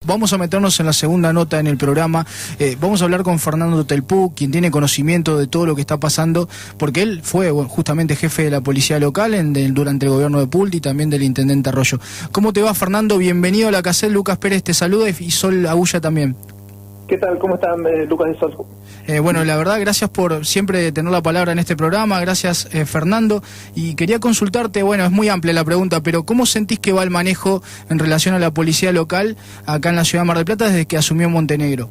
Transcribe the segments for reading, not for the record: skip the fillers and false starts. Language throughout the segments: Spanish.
Vamos a meternos en la segunda nota en el programa. Vamos a hablar con Fernando Telpuc, quien tiene conocimiento de todo lo que está pasando, porque él fue justamente jefe de la policía local durante el gobierno de Pulti y también del intendente Arroyo. ¿Cómo te va, Fernando? Bienvenido a la CACEL. Lucas Pérez te saluda y Sol Agulla también. ¿Qué tal? ¿Cómo están, Lucas y Sol? Bueno, la verdad, gracias por siempre tener la palabra en este programa. Gracias, Fernando. Y quería consultarte, bueno, es muy amplia la pregunta, pero ¿cómo sentís que va el manejo en relación a la policía local acá en la ciudad de Mar del Plata desde que asumió Montenegro?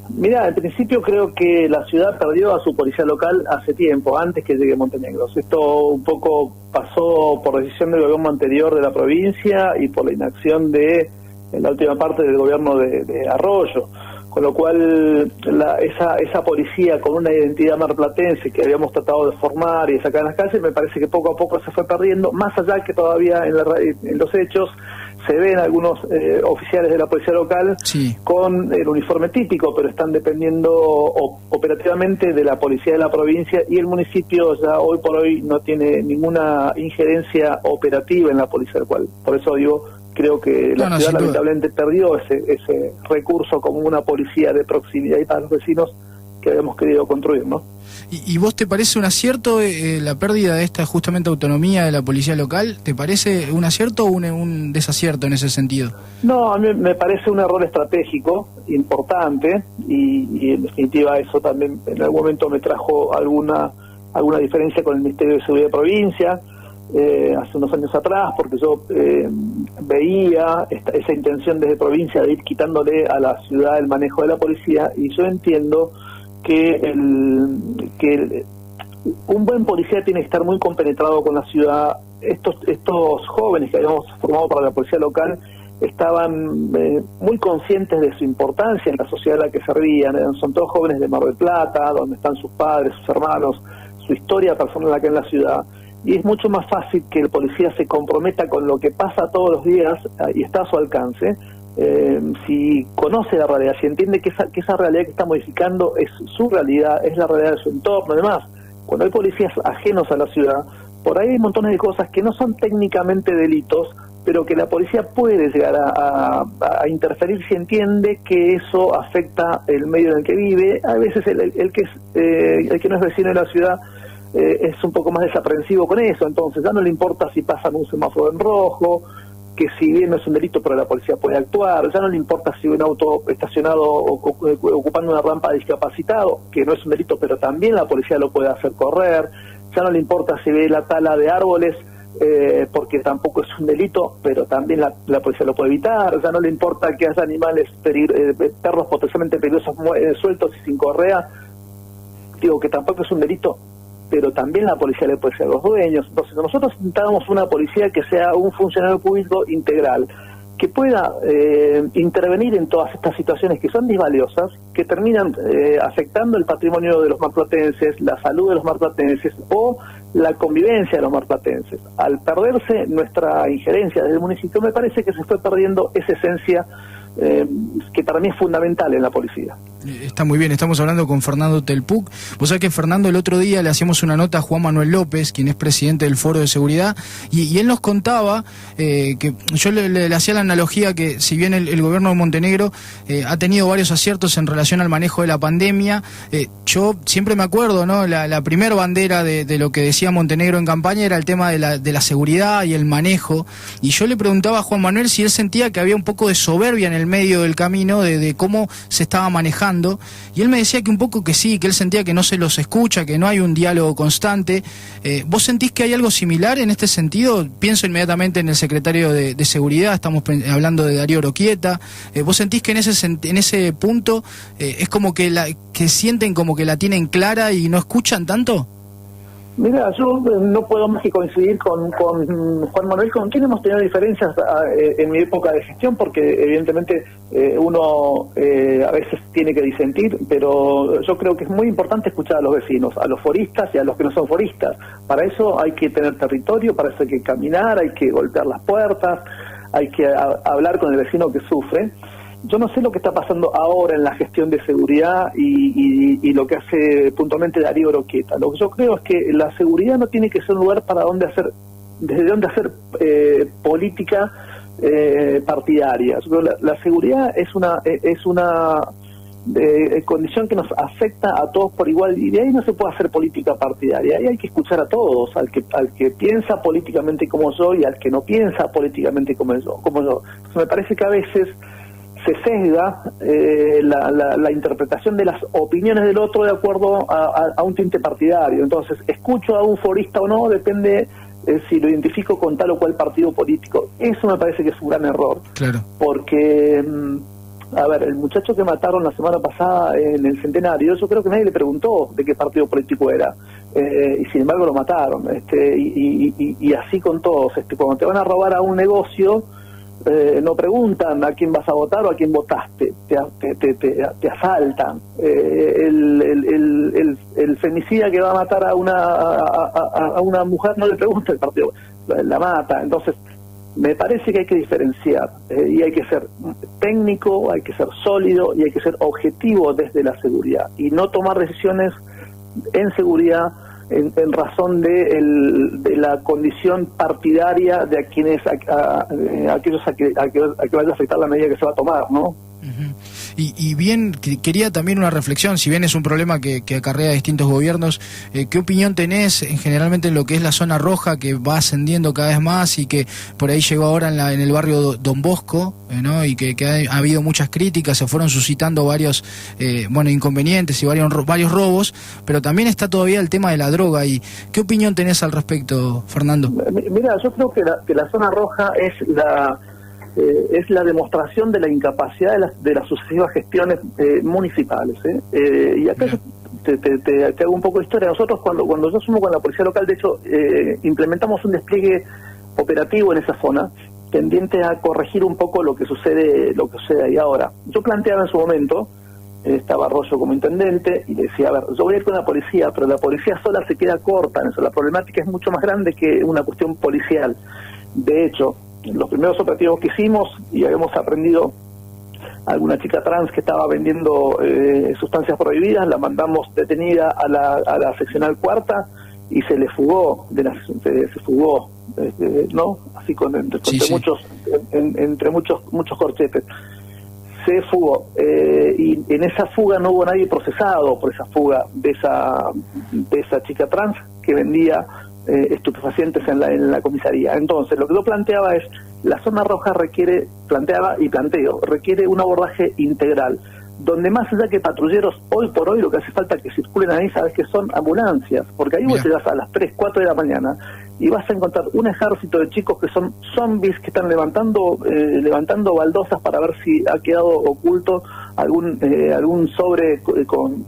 Mira, en principio creo que la ciudad perdió a su policía local hace tiempo, antes que llegue Montenegro. Esto un poco pasó por decisión del gobierno anterior de la provincia y por la inacción de la última parte del gobierno de Arroyo. Con lo cual esa policía con una identidad marplatense que habíamos tratado de formar y sacar en las calles, me parece que poco a poco se fue perdiendo, más allá que todavía en los hechos se ven algunos oficiales de la policía local sí, con el uniforme típico, pero están dependiendo operativamente de la policía de la provincia, y el municipio ya hoy por hoy no tiene ninguna injerencia operativa en la policía local. Por eso digo, creo que la ciudad lamentablemente perdió ese recurso como una policía de proximidad y para los vecinos que habíamos querido construir, ¿no? ¿Y vos te parece un acierto la pérdida de esta justamente autonomía de la policía local? ¿Te parece un acierto o un desacierto en ese sentido? No, a mí me parece un error estratégico importante y en definitiva eso también en algún momento me trajo alguna diferencia con el Ministerio de Seguridad de Provincia. Hace unos años atrás, porque yo veía esa intención desde provincia de ir quitándole a la ciudad el manejo de la policía, y yo entiendo que un buen policía tiene que estar muy compenetrado con la ciudad. Estos jóvenes que habíamos formado para la policía local estaban muy conscientes de su importancia en la sociedad a la que servían. Son todos jóvenes de Mar del Plata, donde están sus padres, sus hermanos, su historia personal acá en la ciudad. Y es mucho más fácil que el policía se comprometa con lo que pasa todos los días y está a su alcance, si conoce la realidad, si entiende que esa realidad que está modificando es su realidad, es la realidad de su entorno. Además, cuando hay policías ajenos a la ciudad, por ahí hay montones de cosas que no son técnicamente delitos, pero que la policía puede llegar a interferir si entiende que eso afecta el medio en el que vive. A veces el que no es vecino de la ciudad es un poco más desaprensivo con eso, entonces ya no le importa si pasan un semáforo en rojo, que si bien no es un delito pero la policía puede actuar, ya no le importa si un auto estacionado ocupando una rampa de discapacitado, que no es un delito pero también la policía lo puede hacer correr, ya no le importa si ve la tala de árboles, porque tampoco es un delito pero también la policía lo puede evitar, ya no le importa que haya animales, perros potencialmente peligrosos sueltos y sin correa, digo que tampoco es un delito, pero también la policía le puede ser a los dueños. Entonces nosotros necesitamos una policía que sea un funcionario público integral, que pueda intervenir en todas estas situaciones que son disvaliosas, que terminan afectando el patrimonio de los marplatenses, la salud de los marplatenses o la convivencia de los marplatenses. Al perderse nuestra injerencia desde el municipio, me parece que se fue perdiendo esa esencia que para mí es fundamental en la policía. Está muy bien, estamos hablando con Fernando Telpuc. Vos sabés que Fernando, el otro día le hacíamos una nota a Juan Manuel López, quien es presidente del Foro de Seguridad, y él nos contaba que yo le hacía la analogía que si bien el gobierno de Montenegro ha tenido varios aciertos en relación al manejo de la pandemia, yo siempre me acuerdo, ¿no? La primera bandera de lo que decía Montenegro en campaña era el tema de la seguridad y el manejo, y yo le preguntaba a Juan Manuel si él sentía que había un poco de soberbia en el medio del camino de cómo se estaba manejando, y él me decía que un poco que sí, que él sentía que no se los escucha, que no hay un diálogo constante. ¿Vos sentís que hay algo similar en este sentido? Pienso inmediatamente en el secretario de Seguridad, estamos hablando de Darío Oroquieta. ¿Vos sentís que en ese punto es como que sienten como que la tienen clara y no escuchan tanto? Mira, yo no puedo más que coincidir con Juan Manuel, con quien hemos tenido diferencias en mi época de gestión, porque evidentemente uno a veces tiene que disentir, pero yo creo que es muy importante escuchar a los vecinos, a los foristas y a los que no son foristas. Para eso hay que tener territorio, para eso hay que caminar, hay que golpear las puertas, hay que hablar con el vecino que sufre. Yo no sé lo que está pasando ahora en la gestión de seguridad y lo que hace puntualmente Darío Oroquieta. Lo que yo creo es que la seguridad no tiene que ser un lugar desde donde hacer política partidaria. Yo creo que la seguridad es una condición que nos afecta a todos por igual, y de ahí no se puede hacer política partidaria. Ahí hay que escuchar a todos, al que piensa políticamente como yo y al que no piensa políticamente como yo. Entonces, me parece que a veces se sesga la interpretación de las opiniones del otro de acuerdo a un tinte partidario. Entonces, escucho a un forista o no, depende si lo identifico con tal o cual partido político. Eso me parece que es un gran error. Claro. Porque, a ver, el muchacho que mataron la semana pasada en el Centenario, yo creo que nadie le preguntó de qué partido político era. Y sin embargo lo mataron. Y así con todos. Cuando te van a robar a un negocio, no preguntan a quién vas a votar o a quién votaste, te asaltan. El femicida que va a matar a una mujer no le pregunta el partido, la mata. Entonces, me parece que hay que diferenciar y hay que ser técnico, hay que ser sólido y hay que ser objetivo desde la seguridad y no tomar decisiones en seguridad en razón de la condición partidaria de aquellos a que vaya a afectar la medida que se va a tomar, ¿no? Uh-huh. Y bien, quería también una reflexión, si bien es un problema que acarrea a distintos gobiernos, ¿qué opinión tenés generalmente en lo que es la zona roja, que va ascendiendo cada vez más y que por ahí llegó ahora en el barrio Don Bosco, ¿no? Y que ha habido muchas críticas, se fueron suscitando varios inconvenientes y varios robos, pero también está todavía el tema de la droga? ¿Y qué opinión tenés al respecto, Fernando? Mira, yo creo que la zona roja es la demostración de la incapacidad de las sucesivas gestiones municipales. Y acá te hago un poco de historia. Nosotros cuando yo asumo con la policía local, de hecho, implementamos un despliegue operativo en esa zona, tendiente a corregir un poco lo que sucede ahí ahora. Yo planteaba en su momento, estaba Arroyo como intendente, y decía, a ver, yo voy a ir con la policía, pero la policía sola se queda corta en eso. La problemática es mucho más grande que una cuestión policial. De hecho, los primeros operativos que hicimos, y habíamos aprendido a alguna chica trans que estaba vendiendo sustancias prohibidas, la mandamos detenida a la seccional cuarta y se le fugó, se fugó, ¿no? Así entre muchos corchetes. Se fugó, y en esa fuga no hubo nadie procesado por esa fuga de esa chica trans que vendía estupefacientes en la comisaría. Entonces, lo que yo planteaba es, la zona roja requiere un abordaje integral, donde más allá que patrulleros, hoy por hoy lo que hace falta que circulen ahí, sabes que son ambulancias, porque ahí vos te das a las 3, 4 de la mañana y vas a encontrar un ejército de chicos que son zombies, que están levantando baldosas para ver si ha quedado oculto algún sobre con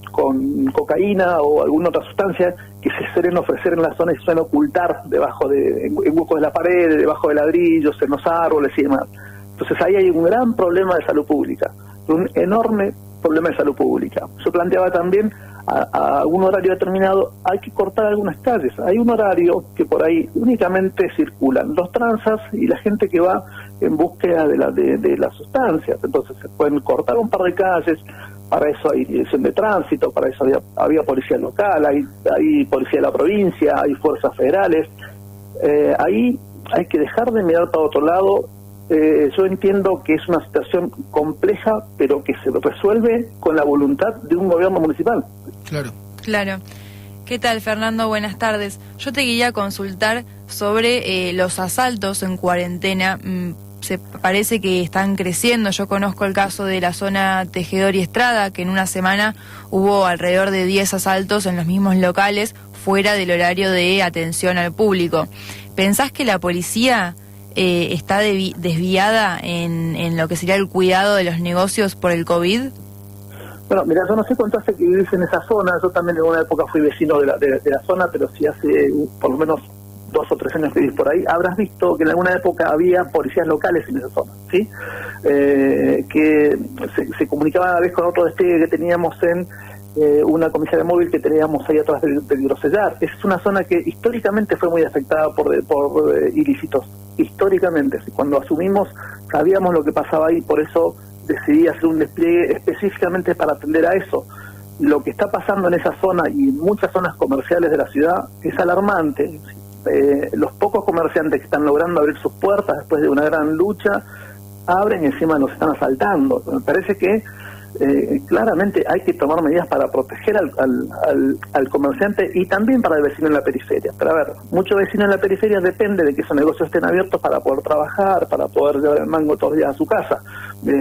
cocaína o alguna otra sustancia que se suelen ofrecer en la zona y suelen ocultar en huecos de la pared, debajo de ladrillos, en los árboles y demás. Entonces ahí hay un gran problema de salud pública, un enorme problema de salud pública. Yo planteaba también a un horario determinado, hay que cortar algunas calles. Hay un horario que por ahí únicamente circulan los transas y la gente que va en búsqueda de las sustancias. Entonces se pueden cortar un par de calles. Para eso hay dirección de tránsito, para eso había policía local, hay policía de la provincia, hay fuerzas federales. Ahí hay que dejar de mirar para otro lado. Yo entiendo que es una situación compleja, pero que se resuelve con la voluntad de un gobierno municipal. Claro. ¿Qué tal, Fernando? Buenas tardes. Yo te quería consultar sobre los asaltos en cuarentena. Se parece que están creciendo. Yo conozco el caso de la zona Tejedor y Estrada, que en una semana hubo alrededor de 10 asaltos en los mismos locales, fuera del horario de atención al público. ¿Pensás que la policía está desviada en lo que sería el cuidado de los negocios por el COVID? Bueno, mira, yo no sé cuánto hace que vivís en esa zona. Yo también en una época fui vecino de la zona, pero si hace por lo menos 2 o 3 años que vivís por ahí, habrás visto que en alguna época había policías locales en esa zona, ¿sí? Que se comunicaban a la vez con otro despliegue que teníamos en una comisaría móvil que teníamos ahí atrás del Grosellar. Esa es una zona que históricamente fue muy afectada por ilícitos. Históricamente, cuando asumimos, sabíamos lo que pasaba ahí, por eso decidí hacer un despliegue específicamente para atender a eso. Lo que está pasando en esa zona y en muchas zonas comerciales de la ciudad es alarmante. los pocos comerciantes que están logrando abrir sus puertas después de una gran lucha, abren y encima nos están asaltando. Me parece que claramente hay que tomar medidas para proteger al comerciante y también para el vecino en la periferia. Pero a ver, muchos vecinos en la periferia depende de que esos negocios estén abiertos para poder trabajar, para poder llevar el mango todos los días a su casa.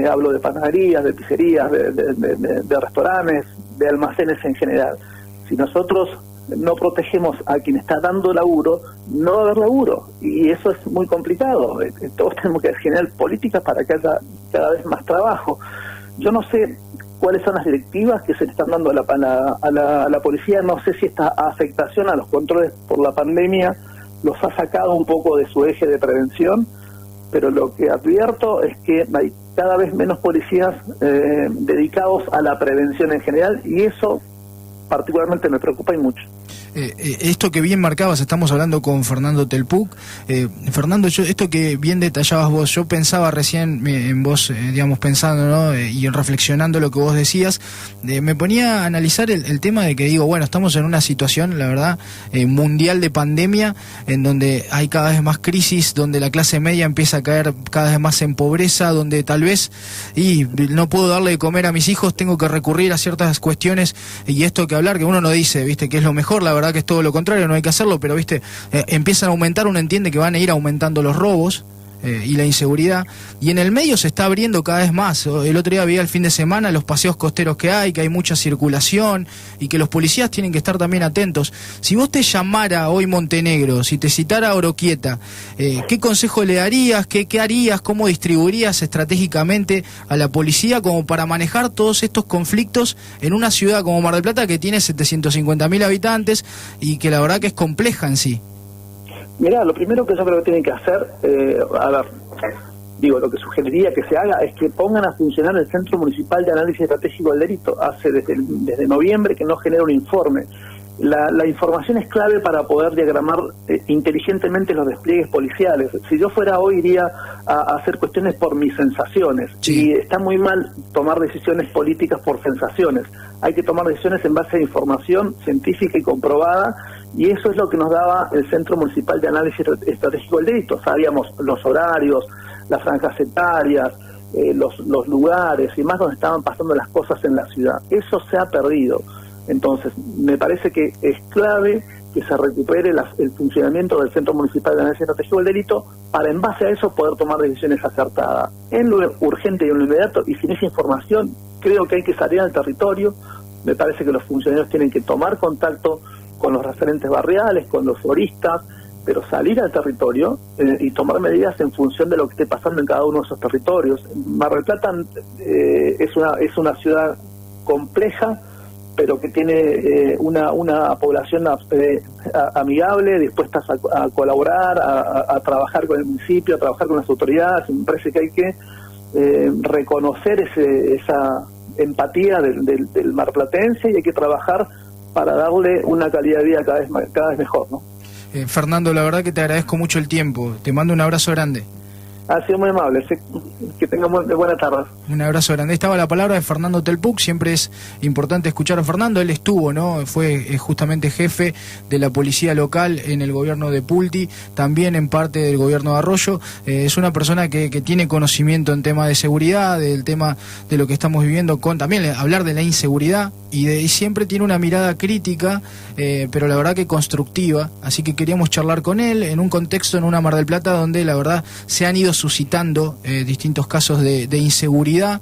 Hablo de panaderías, de pizzerías, de restaurantes, de almacenes en general. Si nosotros no protegemos a quien está dando laburo, no va a haber laburo, y eso es muy complicado. Todos tenemos que generar políticas para que haya cada vez más trabajo. Yo no sé cuáles son las directivas que se le están dando a la policía, no sé si esta afectación a los controles por la pandemia los ha sacado un poco de su eje de prevención, pero lo que advierto es que hay cada vez menos policías dedicados a la prevención en general, y eso particularmente me preocupa y mucho. Esto que bien marcabas, estamos hablando con Fernando Telpuc. Fernando, esto que bien detallabas vos, yo pensaba recién en vos, digamos, pensando, ¿no? Y reflexionando lo que vos decías, me ponía a analizar el tema de que digo, bueno, estamos en una situación, la verdad, mundial de pandemia, en donde hay cada vez más crisis, donde la clase media empieza a caer cada vez más en pobreza, donde tal vez no puedo darle de comer a mis hijos, tengo que recurrir a ciertas cuestiones, y esto que hablar, que uno no dice, viste, que es lo mejor, la verdad que es todo lo contrario, no hay que hacerlo, pero viste, empiezan a aumentar, uno entiende que van a ir aumentando los robos y la inseguridad, y en el medio se está abriendo cada vez más. El otro día veía el fin de semana los paseos costeros que hay mucha circulación y que los policías tienen que estar también atentos. Si vos te llamara hoy Montenegro, si te citara Oroquieta, ¿qué consejo le darías? ¿Qué harías? ¿Cómo distribuirías estratégicamente a la policía como para manejar todos estos conflictos en una ciudad como Mar del Plata, que tiene 750.000 habitantes y que la verdad que es compleja en sí? Mirá, lo primero que yo creo que tienen que hacer, lo que sugeriría que se haga es que pongan a funcionar el Centro Municipal de Análisis Estratégico del Delito. Hace desde noviembre que no genera un informe. La información es clave para poder diagramar inteligentemente los despliegues policiales. Si yo fuera hoy, iría a hacer cuestiones por mis sensaciones. Sí. Y está muy mal tomar decisiones políticas por sensaciones. Hay que tomar decisiones en base a información científica y comprobada, y eso es lo que nos daba el Centro Municipal de Análisis Estratégico del Delito. Sabíamos los horarios, las franjas etarias, los lugares y más donde estaban pasando las cosas en la ciudad. Eso se ha perdido. Entonces, me parece que es clave que se recupere el funcionamiento del Centro Municipal de Análisis Estratégico del Delito para, en base a eso, poder tomar decisiones acertadas en lo urgente y en lo inmediato. Y sin esa información, creo que hay que salir al territorio. Me parece que los funcionarios tienen que tomar contacto con los referentes barriales, con los foristas, pero salir al territorio y tomar medidas en función de lo que esté pasando en cada uno de esos territorios. Mar del Plata es una ciudad compleja, pero que tiene una población amigable, dispuestas a colaborar, a trabajar con el municipio, a trabajar con las autoridades. Me parece que hay que reconocer esa empatía del marplatense, y hay que trabajar para darle una calidad de vida cada vez mejor, ¿no? Fernando, la verdad que te agradezco mucho el tiempo. Te mando un abrazo grande. Ha sido muy amable. Que tenga buena tarde. Un abrazo grande. Estaba la palabra de Fernando Telpuc. Siempre es importante escuchar a Fernando. Él estuvo, ¿no? Fue justamente jefe de la policía local en el gobierno de Pulti, también en parte del gobierno de Arroyo. Es una persona que tiene conocimiento en tema de seguridad, del tema de lo que estamos viviendo, con también hablar de la inseguridad, y siempre tiene una mirada crítica, pero la verdad que constructiva. Así que queríamos charlar con él en un contexto, en una Mar del Plata donde la verdad se han ido suscitando distintos casos de inseguridad.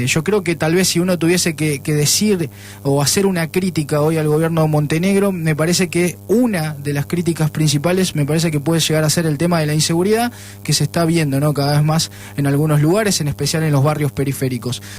Yo creo que tal vez si uno tuviese que decir o hacer una crítica hoy al gobierno de Montenegro, me parece que una de las críticas principales me parece que puede llegar a ser el tema de la inseguridad, que se está viendo, ¿no?, cada vez más en algunos lugares, en especial en los barrios periféricos.